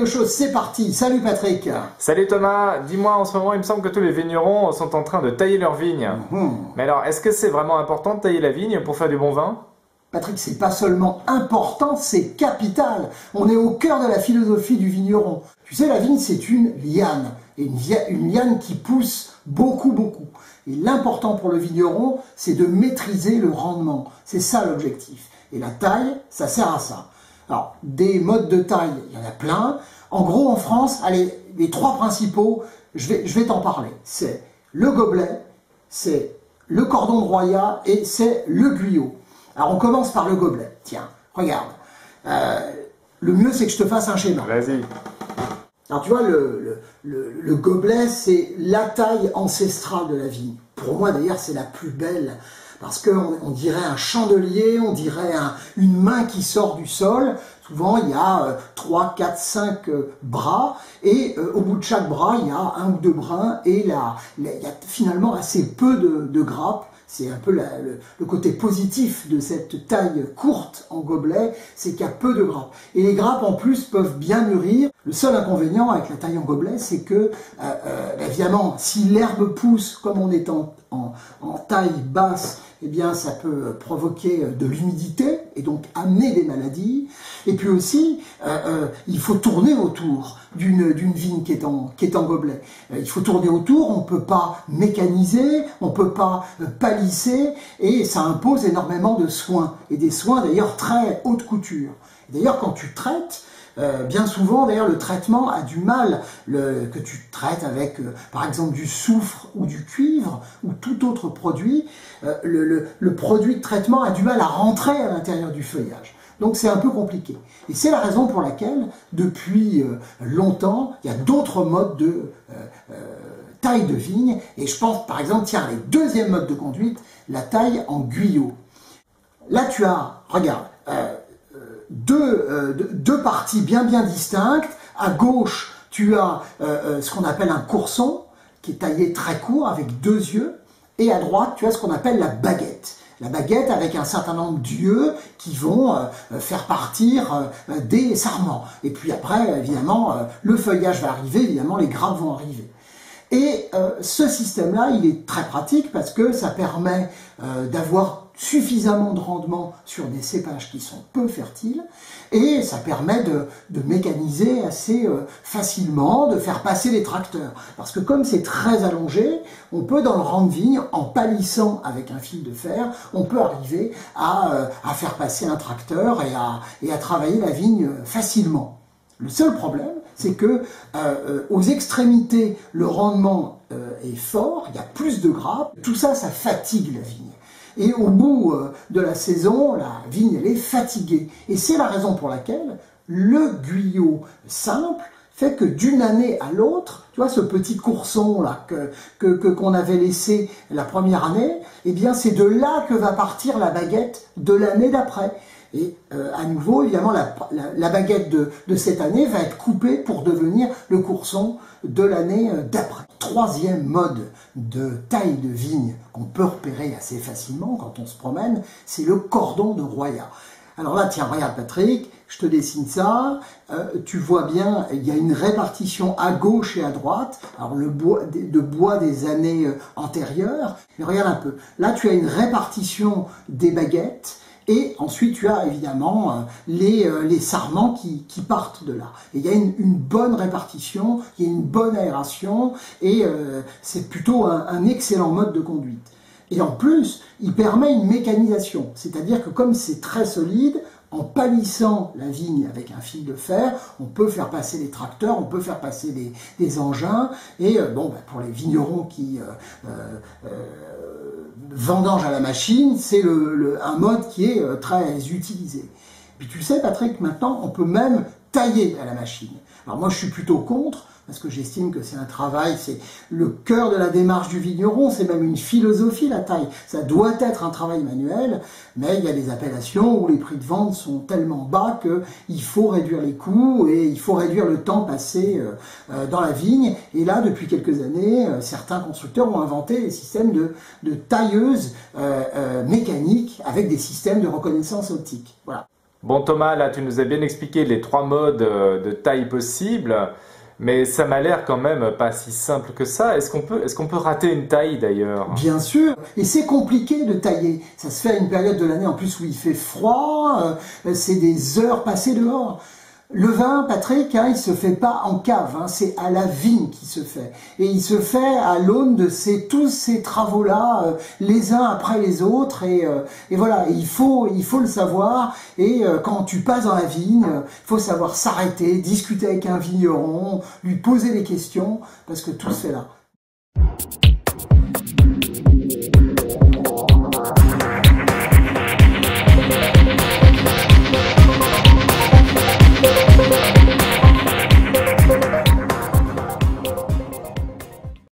Audio Show, c'est parti. Salut Patrick. Salut Thomas, dis-moi, en ce moment il me semble que tous les vignerons sont en train de tailler leurs vignes. Mais alors, est-ce que c'est vraiment important de tailler la vigne pour faire du bon vin? Patrick, c'est pas seulement important, c'est capital. On est au cœur de la philosophie du vigneron. Tu sais, la vigne, c'est une liane. Et une liane qui pousse beaucoup. Et l'important pour le vigneron, c'est de maîtriser le rendement. C'est ça l'objectif. Et la taille, ça sert à ça. Alors, des modes de taille, il y en a plein. En gros, en France, allez, les trois principaux, je vais t'en parler. C'est le gobelet, c'est le cordon de Roya et c'est le guyot. Alors, on commence par le gobelet. Tiens, regarde. Le mieux, c'est que je te fasse un schéma. Vas-y. Alors, tu vois, le gobelet, c'est la taille ancestrale de la vigne. Pour moi, d'ailleurs, c'est la plus belle. Parce qu'on dirait un chandelier, on dirait une main qui sort du sol. Souvent, il y a 3, 4, 5 bras. Et au bout de chaque bras, il y a un ou deux brins. Et là, il y a finalement assez peu de grappes. C'est un peu le côté positif de cette taille courte en gobelet, c'est qu'il y a peu de grappes. Et les grappes, en plus, peuvent bien mûrir. Le seul inconvénient avec la taille en gobelet, c'est que, évidemment, si l'herbe pousse, comme on est en taille basse, eh bien, ça peut provoquer de l'humidité et donc amener des maladies. Et puis aussi, il faut tourner autour d'une vigne qui est en gobelet. Il faut tourner autour, on ne peut pas mécaniser, on ne peut pas palisser, et ça impose énormément de soins. Et des soins d'ailleurs très haute couture. D'ailleurs, quand tu traites, bien souvent, d'ailleurs, le traitement a du mal, que tu traites avec, par exemple, du soufre ou du cuivre ou tout autre produit, le produit de traitement a du mal à rentrer à l'intérieur du feuillage. Donc c'est un peu compliqué. Et c'est la raison pour laquelle, depuis longtemps, il y a d'autres modes de taille de vigne. Et je pense, par exemple, tiens, le deuxième mode de conduite, la taille en guyot. Là, tu as, regarde, deux parties bien distinctes. À gauche, tu as ce qu'on appelle un courson, qui est taillé très court, avec deux yeux. Et à droite, tu as ce qu'on appelle la baguette. La baguette avec un certain nombre d'yeux qui vont faire partir des sarments. Et puis après, évidemment, le feuillage va arriver, évidemment, les grappes vont arriver. Et ce système-là, il est très pratique parce que ça permet d'avoir suffisamment de rendement sur des cépages qui sont peu fertiles, et ça permet de mécaniser assez facilement, de faire passer les tracteurs. Parce que comme c'est très allongé, on peut dans le rang de vigne, en palissant avec un fil de fer, on peut arriver à faire passer un tracteur et à travailler la vigne facilement. Le seul problème, c'est que aux extrémités, le rendement est fort, il y a plus de grappes, tout ça, ça fatigue la vigne. Et au bout de la saison, la vigne, elle est fatiguée. Et c'est la raison pour laquelle le guyot simple fait que d'une année à l'autre, tu vois, ce petit courson là qu'on avait laissé la première année, eh bien c'est de là que va partir la baguette de l'année d'après. Et à nouveau, évidemment, la baguette de cette année va être coupée pour devenir le courson de l'année d'après. Troisième mode de taille de vigne qu'on peut repérer assez facilement quand on se promène, c'est le cordon de Roya. Alors là, tiens, regarde Patrick, je te dessine ça, tu vois bien, il y a une répartition à gauche et à droite, alors le bois des années antérieures, mais regarde un peu, là tu as une répartition des baguettes, et ensuite, tu as évidemment les sarments qui partent de là. Et il y a une bonne répartition, il y a une bonne aération, et c'est plutôt un excellent mode de conduite. Et en plus, il permet une mécanisation, c'est-à-dire que comme c'est très solide, en palissant la vigne avec un fil de fer, on peut faire passer les tracteurs, on peut faire passer des engins, et bon, bah, pour les vignerons qui vendangent à la machine, c'est un mode qui est très utilisé. Puis tu sais Patrick, maintenant on peut même tailler à la machine. Alors moi je suis plutôt contre, parce que j'estime que c'est un travail, c'est le cœur de la démarche du vigneron, c'est même une philosophie la taille. Ça doit être un travail manuel, mais il y a des appellations où les prix de vente sont tellement bas qu'il faut réduire les coûts et il faut réduire le temps passé dans la vigne. Et là, depuis quelques années, certains constructeurs ont inventé des systèmes de tailleuses mécaniques avec des systèmes de reconnaissance optique. Voilà. Bon Thomas, là tu nous as bien expliqué les 3 modes de taille possibles, mais ça m'a l'air quand même pas si simple que ça. Est-ce qu'on peut rater une taille d'ailleurs? Bien sûr, et c'est compliqué de tailler. Ça se fait à une période de l'année en plus où il fait froid, c'est des heures passées dehors. Le vin, Patrick, il se fait pas en cave, c'est à la vigne qui se fait. Et il se fait à l'aune de tous ces travaux-là, les uns après les autres. Et voilà, il faut le savoir. Et quand tu passes dans la vigne, il faut savoir s'arrêter, discuter avec un vigneron, lui poser des questions, parce que tout se fait là.